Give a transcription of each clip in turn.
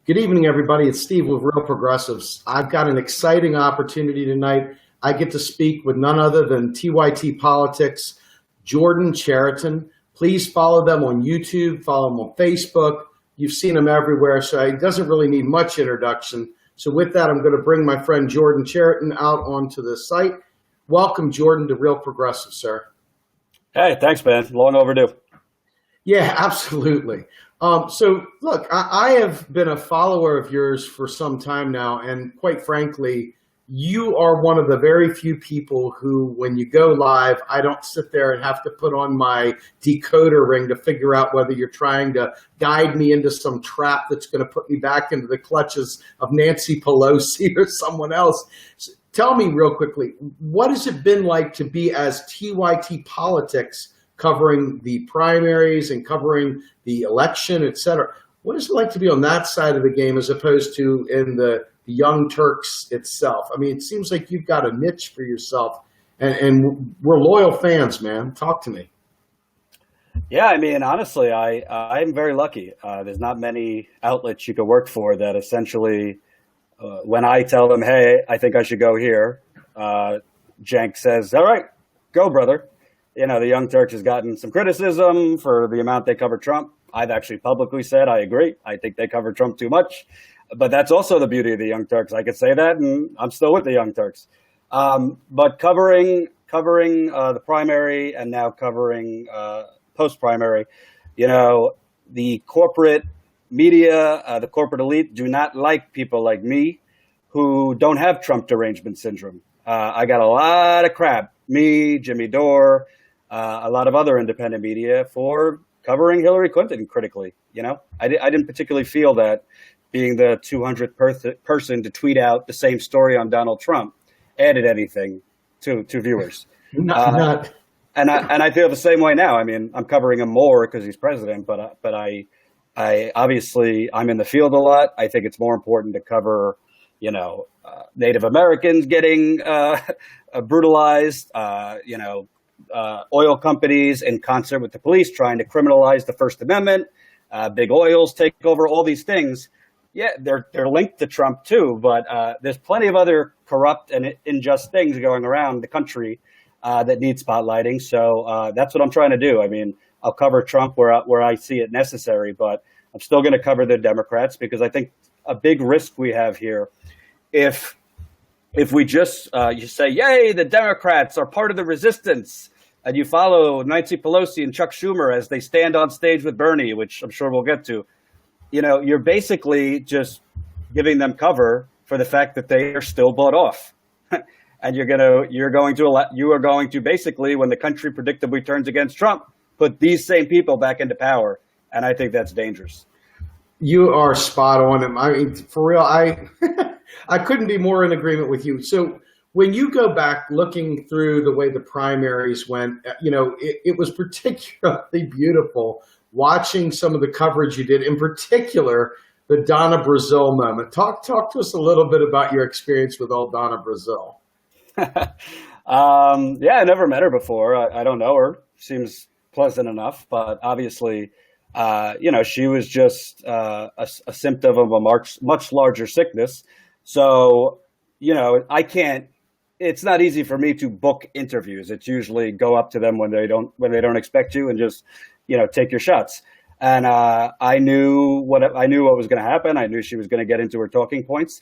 Good evening, everybody. It's Steve with Real Progressives. I've got an exciting opportunity tonight. I get to speak with none other than TYT Politics, Jordan Chariton. Please follow them on YouTube, follow them on Facebook. You've seen them everywhere, so it doesn't really need much introduction. So with that, I'm going to bring my friend Jordan Chariton out onto the site. Welcome, Jordan, to Real Progressive, sir. Hey, thanks, man. Long overdue. Yeah, absolutely. So look, I have been a follower of yours for some time now, and quite frankly, you are one of the very few people who, when you go live, I don't sit there and have to put on my decoder ring to figure out whether you're trying to guide me into some trap that's going to put me back into the clutches of Nancy Pelosi or someone else. So tell me real quickly, what has it been like to be as TYT Politics covering the primaries and covering the election, et cetera? What is it like to be on that side of the game as opposed to in the Young Turks itself? I mean, it seems like you've got a niche for yourself, and we're loyal fans, man. Talk to me. Yeah, I mean, honestly, I'm very lucky. There's not many outlets you could work for that essentially, when I tell them, hey, I think I should go here, Cenk says, all right, go, brother. You know, the Young Turks has gotten some criticism for the amount they cover Trump. I've actually publicly said I agree. I think they cover Trump too much. But that's also the beauty of the Young Turks. I could say that, and I'm still with the Young Turks. But covering the primary and now covering post-primary, you know, the corporate media, the corporate elite do not like people like me who don't have Trump derangement syndrome. I got a lot of crap, me, Jimmy Dore, a lot of other independent media for covering Hillary Clinton critically. You know, I didn't particularly feel that being the 200th person to tweet out the same story on Donald Trump added anything to viewers. Not. And I feel the same way now. I mean, I'm covering him more because he's president, but I obviously I'm in the field a lot. I think it's more important to cover, you know, Native Americans getting brutalized, oil companies in concert with the police trying to criminalize the First Amendment, big oils take over, all these things. Yeah, they're linked to Trump too, but there's plenty of other corrupt and unjust things going around the country that need spotlighting. So that's what I'm trying to do. I mean, I'll cover Trump where I see it necessary, but I'm still going to cover the Democrats because I think a big risk we have here, if we just you say, yay, the Democrats are part of the resistance, and you follow Nancy Pelosi and Chuck Schumer as they stand on stage with Bernie, which I'm sure we'll get to, you know, you're basically just giving them cover for the fact that they are still bought off. And you are going to basically, when the country predictably turns against Trump, put these same people back into power. And I think that's dangerous. You are spot on. I mean, for real, I couldn't be more in agreement with you. So when you go back looking through the way the primaries went, you know, it was particularly beautiful watching some of the coverage you did, in particular, the Donna Brazile moment. Talk to us a little bit about your experience with old Donna Brazile. Yeah, I never met her before. I don't know her. Seems pleasant enough, but obviously, you know, she was just a symptom of a much larger sickness. So, you know, it's not easy for me to book interviews. It's usually go up to them when they don't expect you and just, you know, take your shots. And I knew what was going to happen. I knew she was going to get into her talking points.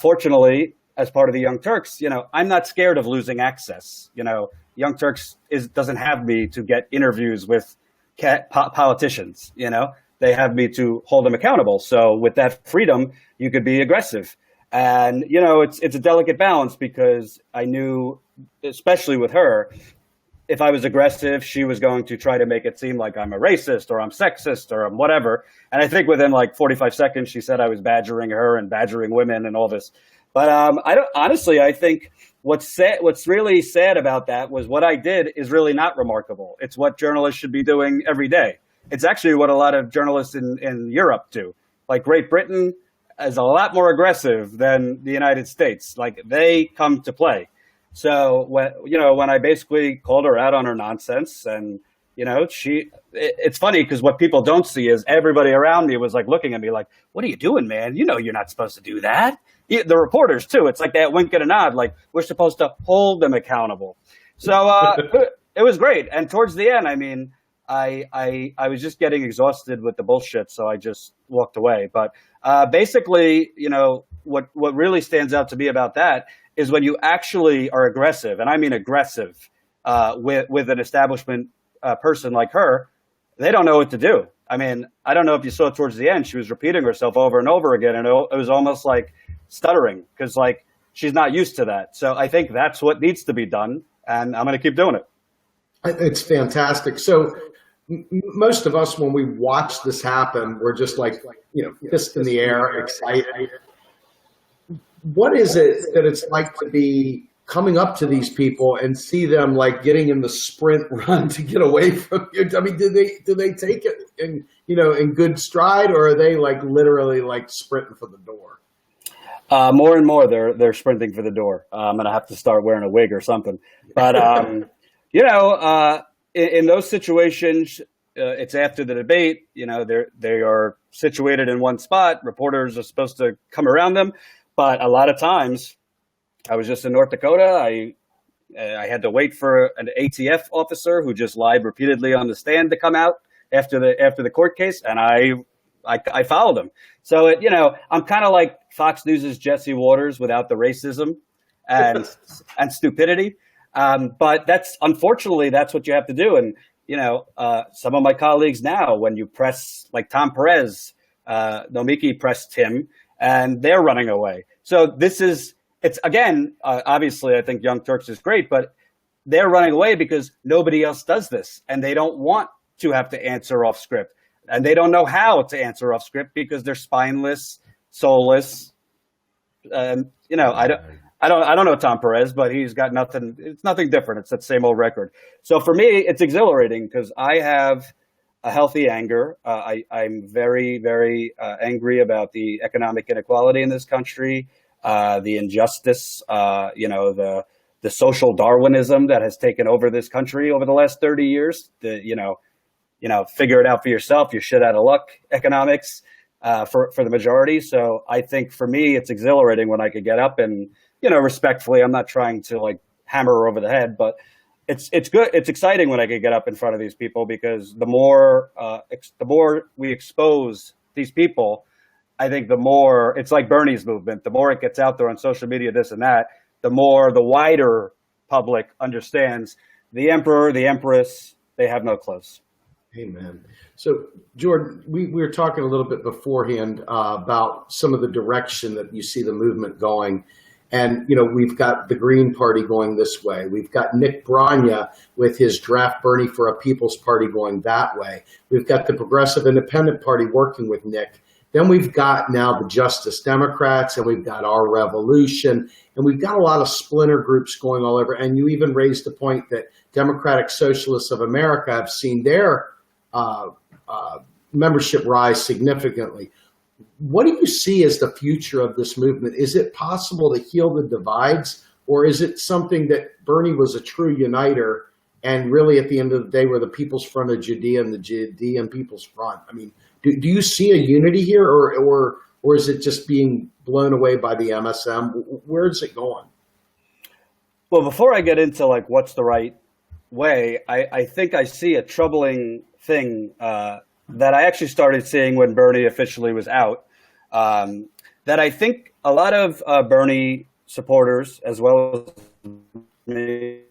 Fortunately, as part of the Young Turks, you know, I'm not scared of losing access. You know, Young Turks doesn't have me to get interviews with politicians. You know, they have me to hold them accountable. So with that freedom, you could be aggressive. And, you know, it's a delicate balance because I knew, especially with her, if I was aggressive, she was going to try to make it seem like I'm a racist or I'm sexist or I'm whatever. And I think within like 45 seconds, she said I was badgering her and badgering women and all this. But I think what's really sad about that was what I did is really not remarkable. It's what journalists should be doing every day. It's actually what a lot of journalists in Europe do. Like Great Britain is a lot more aggressive than the United States. Like they come to play. So when I basically called her out on her nonsense and, It's funny because what people don't see is everybody around me was like looking at me like, what are you doing, man? You're not supposed to do that. The reporters too. It's like that wink and a nod, like we're supposed to hold them accountable. So it was great. And towards the end, I mean, I was just getting exhausted with the bullshit, so I just walked away. But basically, what really stands out to me about that is when you actually are aggressive, and I mean aggressive, with an establishment person like her, they don't know what to do. I mean, I don't know if you saw towards the end, she was repeating herself over and over again, and it was almost like stuttering because like she's not used to that. So I think that's what needs to be done, and I'm going to keep doing it. It's fantastic. So most of us, when we watch this happen, we're just like, fist in the air, excited. What is it that it's like to be coming up to these people and see them like getting in the sprint run to get away from you? I mean, do they take it in good stride, or are they like literally like sprinting for the door? More and more, they're sprinting for the door. I'm gonna have to start wearing a wig or something. But in those situations, it's after the debate. They are situated in one spot. Reporters are supposed to come around them, but a lot of times, I was just in North Dakota. I had to wait for an ATF officer who just lied repeatedly on the stand to come out after the court case, and I followed him. So I'm kind of like Fox News's Jesse Waters without the racism and stupidity. But unfortunately that's what you have to do. And some of my colleagues now, when you press like Tom Perez, Nomiki pressed him, and they're running away. So it's again, obviously, I think Young Turks is great, but they're running away because nobody else does this, and they don't want to have to answer off script, and they don't know how to answer off script because they're spineless, soulless. I don't know Tom Perez, but he's got nothing. It's nothing different. It's that same old record. So for me, it's exhilarating because I have a healthy anger. I'm very, very angry about the economic inequality in this country. The injustice, the social Darwinism that has taken over this country over the last 30 years. Figure it out for yourself. You're shit out of luck economics for the majority. So I think for me, it's exhilarating when I could get up and, respectfully, I'm not trying to like hammer her over the head, but it's good. It's exciting when I could get up in front of these people because the more we expose these people, I think the more it's like Bernie's movement, the more it gets out there on social media, this and that, the more the wider public understands the emperor, the empress, they have no clothes. Amen. So, Jordan, we were talking a little bit beforehand about some of the direction that you see the movement going. And, we've got the Green Party going this way. We've got Nick Branya with his draft Bernie for a People's Party going that way. We've got the Progressive Independent Party working with Nick. Then we've got now the Justice Democrats, and we've got Our Revolution, and we've got a lot of splinter groups going all over. And you even raised the point that Democratic Socialists of America have seen their membership rise significantly. What do you see as the future of this movement? Is it possible to heal the divides, or is it something that Bernie was a true uniter, and really at the end of the day we're the People's Front of Judea and the Judean People's Front? I mean, do you see a unity here, or is it just being blown away by the MSM? Where is it going? Well, before I get into like what's the right way, I think I see a troubling thing that I actually started seeing when Bernie officially was out. That I think a lot of Bernie supporters, as well as me,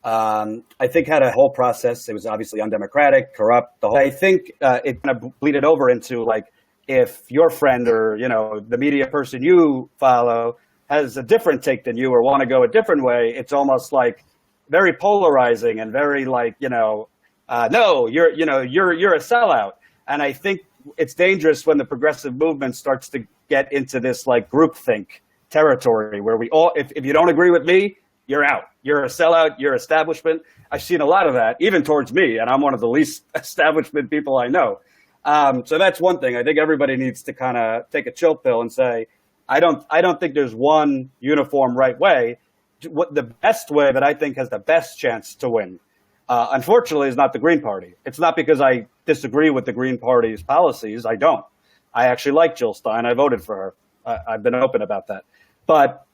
I think had a whole process. It was obviously undemocratic, corrupt. I think it kind of bleeded over into like if your friend or the media person you follow has a different take than you or want to go a different way, it's almost like very polarizing and very like no, you're a sellout. And I think it's dangerous when the progressive movement starts to get into this like groupthink territory where we all, if you don't agree with me, you're out. You're a sellout. You're establishment. I've seen a lot of that, even towards me, and I'm one of the least establishment people I know. So that's one thing. I think everybody needs to kind of take a chill pill and say, I don't think there's one uniform right way. what the best way that I think has the best chance to win, unfortunately, is not the Green Party. It's not because I disagree with the Green Party's policies. I don't. I actually like Jill Stein. I voted for her. I've been open about that. But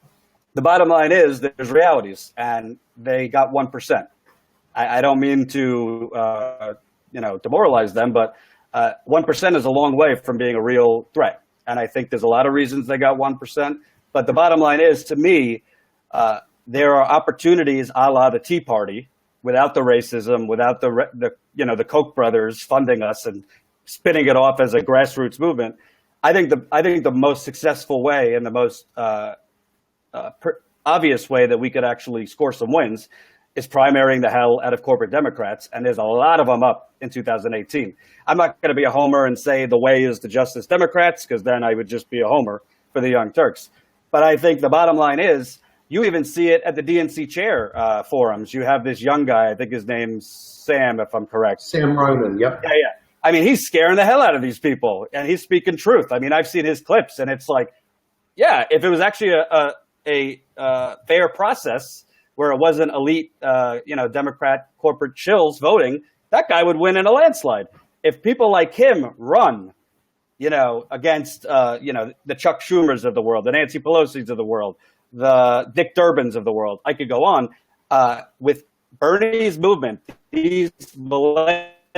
the bottom line is there's realities, and they got 1%. I don't mean to, demoralize them, but 1% is a long way from being a real threat. And I think there's a lot of reasons they got 1%. But the bottom line is, to me, there are opportunities a la the Tea Party, without the racism, without the Koch brothers funding us and spinning it off as a grassroots movement. I think the most successful way and the most obvious way that we could actually score some wins is primarying the hell out of corporate Democrats, and there's a lot of them up in 2018. I'm not going to be a homer and say the way is the Justice Democrats, because then I would just be a homer for the Young Turks. But I think the bottom line is, you even see it at the DNC chair forums. You have this young guy, I think his name's Sam, if I'm correct. Sam Ronan, yep. Yeah. I mean, he's scaring the hell out of these people, and he's speaking truth. I mean, I've seen his clips, and it's like, yeah, if it was actually a fair process where it wasn't elite, Democrat corporate shills voting, that guy would win in a landslide. If people like him run, against, the Chuck Schumers of the world, the Nancy Pelosi's of the world, the Dick Durbins of the world, I could go on, with Bernie's movement, these millennials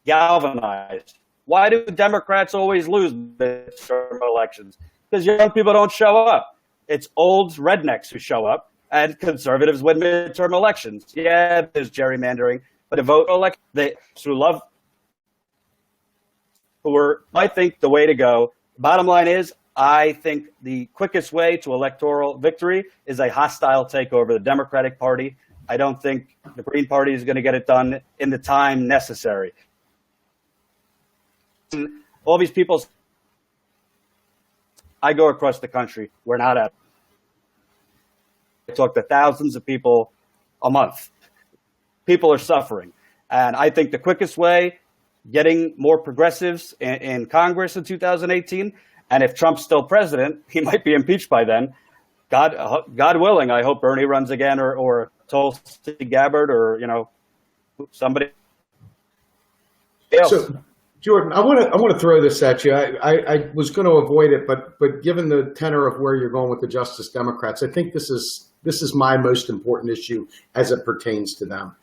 galvanized. Why do Democrats always lose midterm elections? Because young people don't show up. It's old rednecks who show up, and conservatives win midterm elections. Yeah, there's gerrymandering, but the vote elect I think, the way to go. Bottom line is, I think the quickest way to electoral victory is a hostile takeover of the Democratic Party. I don't think the Green Party is going to get it done in the time necessary. All these people, I go across the country, we're not at. I talk to thousands of people a month. People are suffering. And I think the quickest way, getting more progressives in Congress in 2018, and if Trump's still president, he might be impeached by then. God willing, I hope Bernie runs again, or Tulsi Gabbard, or somebody else. So, Jordan, I want to throw this at you. I was going to avoid it, but given the tenor of where you're going with the Justice Democrats, I think this is my most important issue as it pertains to them.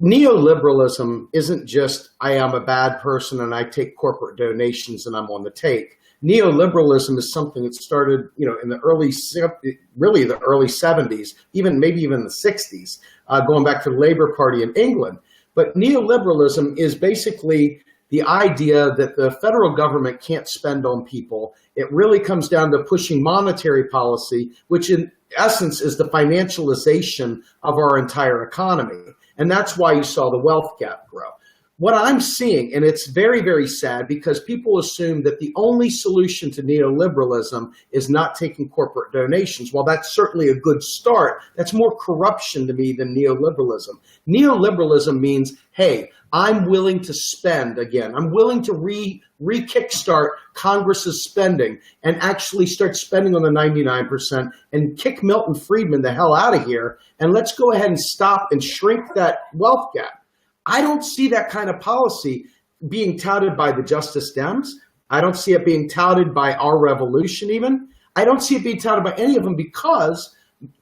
Neoliberalism isn't just I am a bad person and I take corporate donations and I'm on the take. Neoliberalism is something that started, in the early 70s, maybe even the 60s, going back to the Labour Party in England. But neoliberalism is basically the idea that the federal government can't spend on people. It really comes down to pushing monetary policy, which in essence is the financialization of our entire economy. And that's why you saw the wealth gap grow. What I'm seeing, and it's very, very sad, because people assume that the only solution to neoliberalism is not taking corporate donations. While that's certainly a good start, that's more corruption to me than neoliberalism. Neoliberalism means, hey, I'm willing to spend again. I'm willing to re-kickstart Congress's spending and actually start spending on the 99% and kick Milton Friedman the hell out of here. And let's go ahead and stop and shrink that wealth gap. I don't see that kind of policy being touted by the Justice Dems. I don't see it being touted by Our Revolution even. I don't see it being touted by any of them, because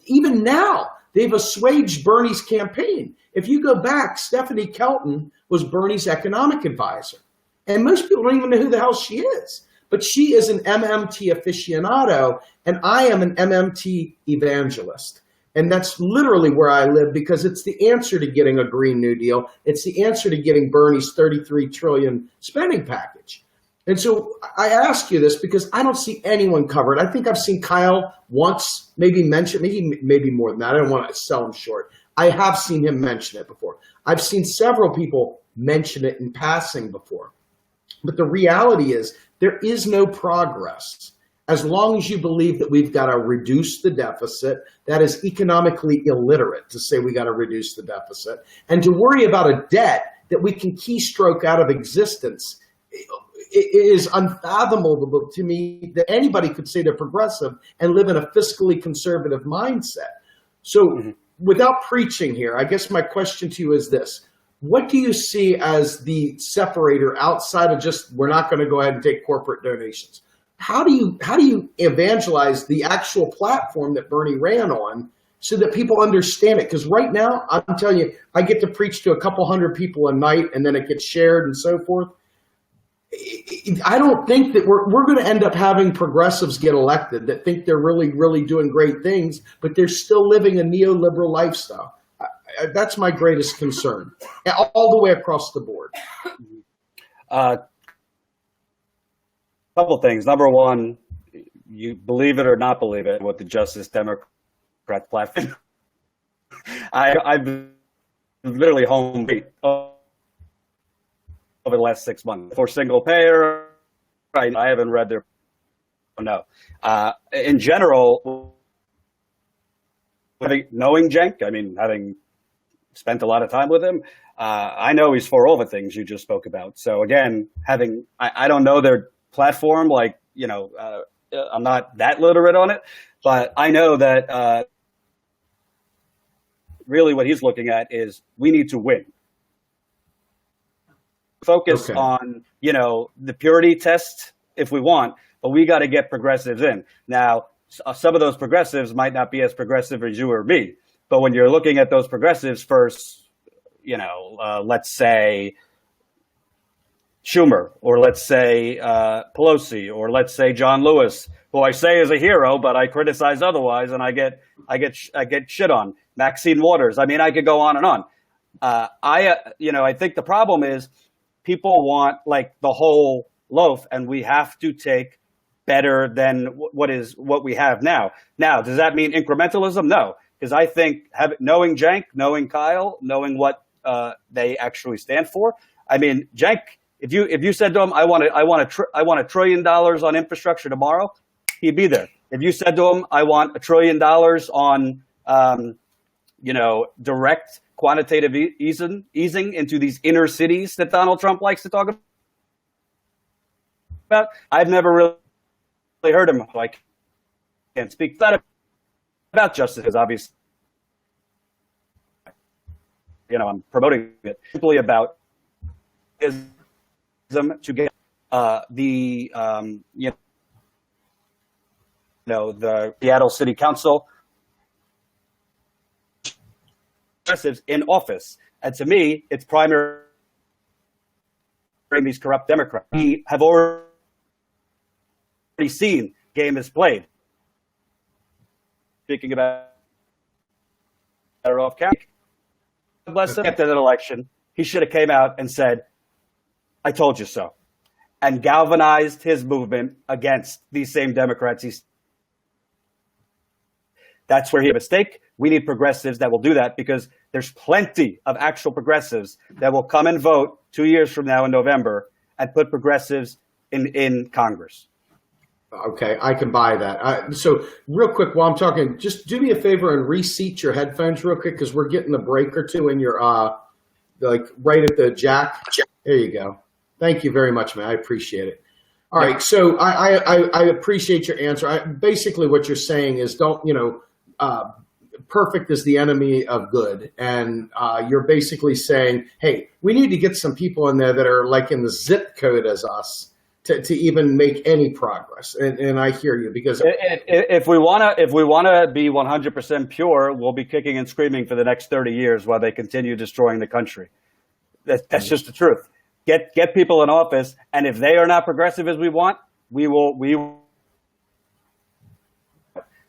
even now they've assuaged Bernie's campaign. If you go back, Stephanie Kelton was Bernie's economic advisor. And most people don't even know who the hell she is. But she is an MMT aficionado, and I am an MMT evangelist. And that's literally where I live, because it's the answer to getting a Green New Deal. It's the answer to getting Bernie's $33 trillion spending package. And so I ask you this because I don't see anyone covered. I think I've seen Kyle once maybe mention, maybe more than that. I don't want to sell him short. I have seen him mention it before. I've seen several people mention it in passing before. But the reality is there is no progress. As long as you believe that we've got to reduce the deficit, that is economically illiterate to say we got to reduce the deficit, and to worry about a debt that we can keystroke out of existence it is unfathomable to me that anybody could say they're progressive and live in a fiscally conservative mindset. So without preaching here, I guess my question to you is this. What do you see as the separator outside of just, we're not going to go ahead and take corporate donations? How do you evangelize the actual platform that Bernie ran on so that people understand it? Because right now, I'm telling you, I get to preach to a couple hundred people a night, and then it gets shared and so forth. I don't think that we're going to end up having progressives get elected that think they're really, really doing great things, but they're still living a neoliberal lifestyle. That's my greatest concern, all the way across the board. Couple things. Number one, you believe it or not believe it, what the Justice Democrat platform. I've literally home beat over the last 6 months for Singlepayer. I haven't read their no. In general, knowing Cenk, I mean, having spent a lot of time with him, I know he's for all the things you just spoke about. So again, I don't know their platform, like, I'm not that literate on it, but I know that really what he's looking at is we need to win. Focus on, the purity test if we want, but we got to get progressives in. Now, some of those progressives might not be as progressive as you or me, but when you're looking at those progressives first, let's say Schumer, or let's say Pelosi, or let's say John Lewis, who I say is a hero, but I criticize otherwise, and I get shit on. Maxine Waters. I mean, I could go on and on. I think the problem is people want like the whole loaf, and we have to take better than what we have now. Now, does that mean incrementalism? No, because I think knowing Cenk, knowing Kyle, knowing what they actually stand for. I mean, Cenk. If you said to him, I want $1 trillion on infrastructure tomorrow, he'd be there. If you said to him, I want $1 trillion on, direct quantitative easing into these inner cities that Donald Trump likes to talk about, I've never really heard him. I can't speak that about justice, because obviously, I'm promoting it simply about his to get the Seattle City Council progressives in office, and to me, it's primary these corrupt Democrats. We have already seen game is played. Speaking about off camera, bless him. After that election, he should have came out and said, I told you so, and galvanized his movement against these same Democrats. That's where he made a mistake. We need progressives that will do that, because there's plenty of actual progressives that will come and vote 2 years from now in November and put progressives in Congress. Okay, I can buy that. So real quick, while I'm talking, just do me a favor and reseat your headphones real quick, because we're getting a break or two in your, like right at the jack. There you go. Thank you very much, man. I appreciate it. All right. So I appreciate your answer. Basically what you're saying is perfect is the enemy of good. And you're basically saying, hey, we need to get some people in there that are like in the zip code as us to even make any progress. And I hear you, because if we want to be 100% pure, we'll be kicking and screaming for the next 30 years while they continue destroying the country. That's just the truth. Get people in office, and if they are not progressive as we want, we will.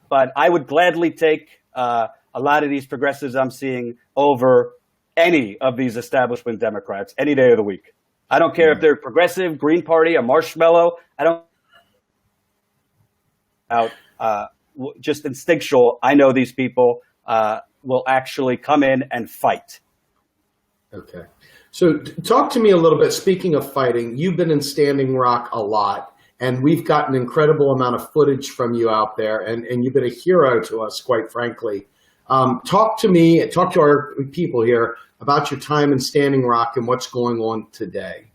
But I would gladly take a lot of these progressives I'm seeing over any of these establishment Democrats any day of the week. I don't care if they're progressive, Green Party, a marshmallow. I don't just instinctual. I know these people will actually come in and fight. Okay. So talk to me a little bit. Speaking of fighting, you've been in Standing Rock a lot, and we've got an incredible amount of footage from you out there, and you've been a hero to us, quite frankly. Talk to our people here about your time in Standing Rock and what's going on today.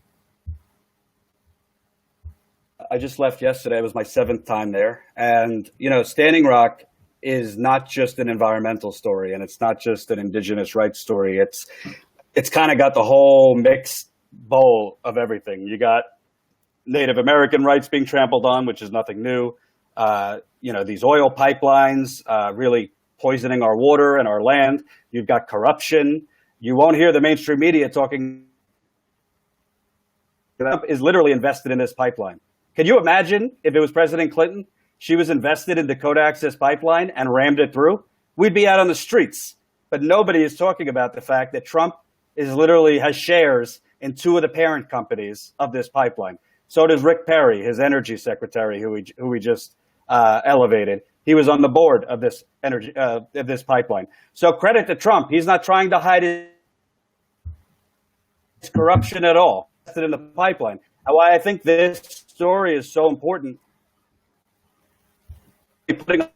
I just left yesterday. It was my 7th time there. And, Standing Rock is not just an environmental story, and it's not just an indigenous rights story. It's kind of got the whole mixed bowl of everything. You got Native American rights being trampled on, which is nothing new. These oil pipelines really poisoning our water and our land. You've got corruption. You won't hear the mainstream media talking. Trump is literally invested in this pipeline. Can you imagine if it was President Clinton? She was invested in Dakota Access Pipeline and rammed it through. We'd be out on the streets. But nobody is talking about the fact that Trump has shares in 2 of the parent companies of this pipeline. So does Rick Perry, his energy secretary, who we just elevated. He was on the board of this pipeline. So credit to Trump. He's not trying to hide his corruption at all in the pipeline. And why I think this story is so important, putting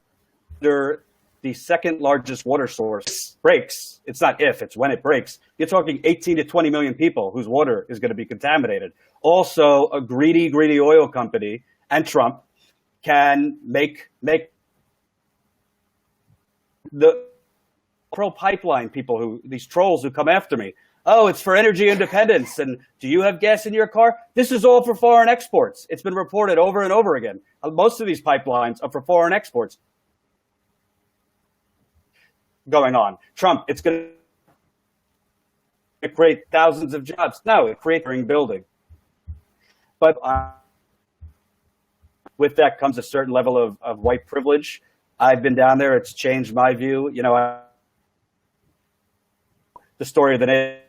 under the second largest water source breaks. It's not if, it's when it breaks. You're talking 18 to 20 million people whose water is going to be contaminated. Also, a greedy oil company and Trump can make the pro-pipeline people, these trolls who come after me. Oh, it's for energy independence. And do you have gas in your car? This is all for foreign exports. It's been reported over and over again. Most of these pipelines are for foreign exports going on. Trump, it's going to create thousands of jobs. No, it creates a building. But with that comes a certain level of white privilege. I've been down there. It's changed my view. The story of the nation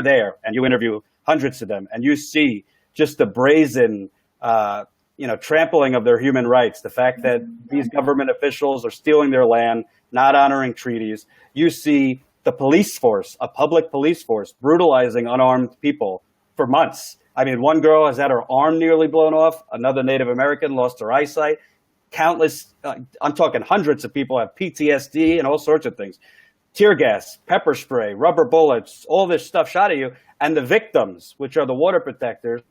there, and you interview hundreds of them, and you see just the brazen, trampling of their human rights. The fact that these government officials are stealing their land, not honoring treaties. You see the police force, a public police force, brutalizing unarmed people for months. I mean, one girl has had her arm nearly blown off. Another Native American lost her eyesight. Countless, I'm talking hundreds of people have PTSD and all sorts of things. Tear gas, pepper spray, rubber bullets, all this stuff shot at you. And the victims, which are the water protectors,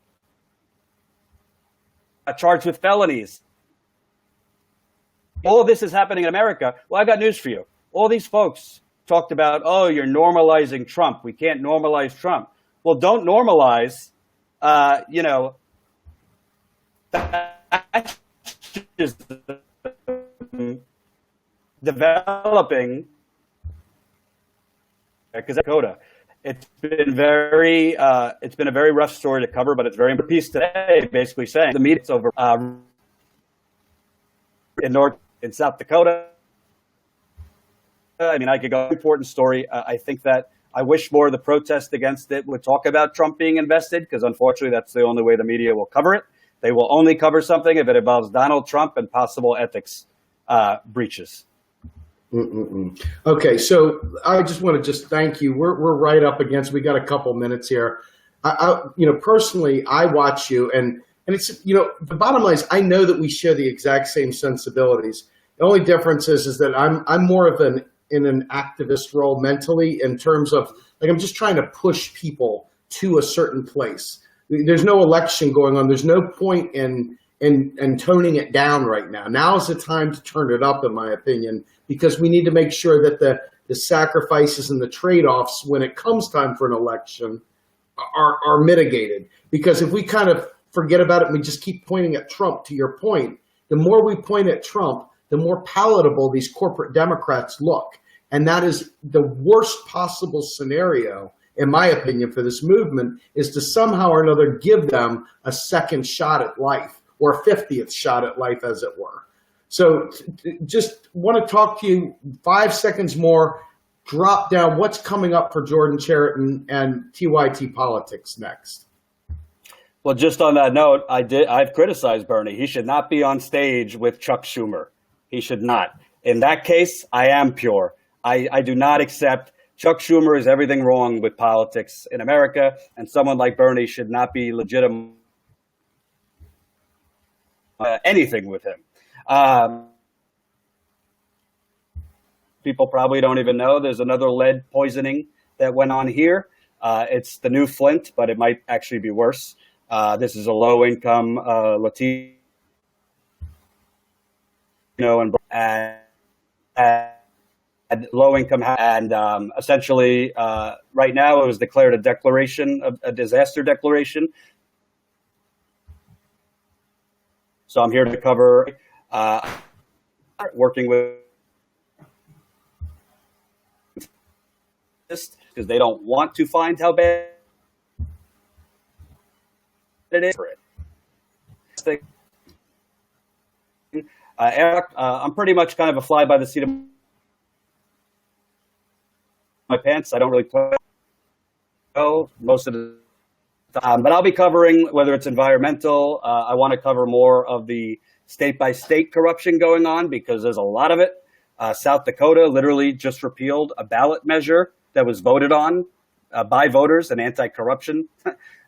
are charged with felonies. All of this is happening in America. Well, I got news for you. All these folks talked about, oh, you're normalizing Trump. We can't normalize Trump. Well, don't normalize, developing, because Dakota, it's been a very rough story to cover, but it's very important piece today, basically saying the media's over in South Dakota. I mean, I could go important story. I think that I wish more of the protest against it would talk about Trump being invested, because unfortunately that's the only way the media will cover it. They will only cover something if it involves Donald Trump and possible ethics breaches. Okay, so I just want to thank you. We're right up against. We got a couple minutes here. Personally, I watch you, and it's the bottom line is I know that we share the exact same sensibilities. The only difference is that I'm more of in an activist role mentally, in terms of I'm just trying to push people to a certain place. There's no election going on. There's no point in toning it down right now. Now is the time to turn it up, in my opinion, because we need to make sure that the sacrifices and the trade-offs when it comes time for an election are mitigated. Because if we kind of forget about it and we just keep pointing at Trump, to your point, the more we point at Trump, the more palatable these corporate Democrats look. And that is the worst possible scenario, in my opinion, for this movement, is to somehow or another give them a second shot at life, or a 50th shot at life, as it were. So just want to talk to you 5 seconds more, drop down what's coming up for Jordan Chariton and TYT Politics next. Well, just on that note, I've criticized Bernie. He should not be on stage with Chuck Schumer. He should not. In that case, I am pure. I do not accept. Chuck Schumer is everything wrong with politics in America, and someone like Bernie should not be legitimate anything with him. People probably don't even know there's another lead poisoning that went on here. It's the new Flint, but it might actually be worse. This is a low-income Latino and low-income, and essentially, right now it was declared a disaster declaration. So I'm here to cover working with this because they don't want to find how bad it is. Eric, I'm pretty much kind of a fly by the seat of my pants. I don't really play most of the time, but I'll be covering whether it's environmental. I want to cover more of the state-by-state corruption going on because there's a lot of it. South Dakota literally just repealed a ballot measure that was voted on by voters, an anti-corruption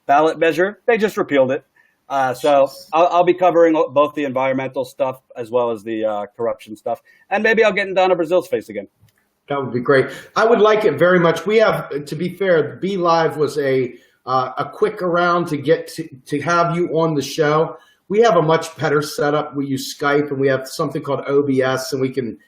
ballot measure. They just repealed it. So I'll be covering both the environmental stuff as well as the corruption stuff. And maybe I'll get in Donna Brazil's face again. That would be great. I would like it very much. We have, to be fair, Be Live was a quick around to get to have you on the show. We have a much better setup. We use Skype and we have something called OBS and we can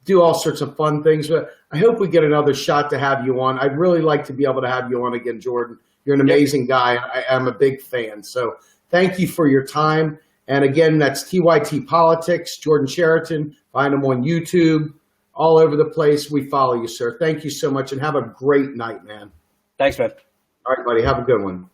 do all sorts of fun things. But I hope we get another shot to have you on. I'd really like to be able to have you on again, Jordan. You're an amazing guy. I'm a big fan. So thank you for your time. And again, that's TYT Politics, Jordan Chariton. Find him on YouTube, all over the place. We follow you, sir. Thank you so much and have a great night, man. Thanks, man. All right, buddy. Have a good one.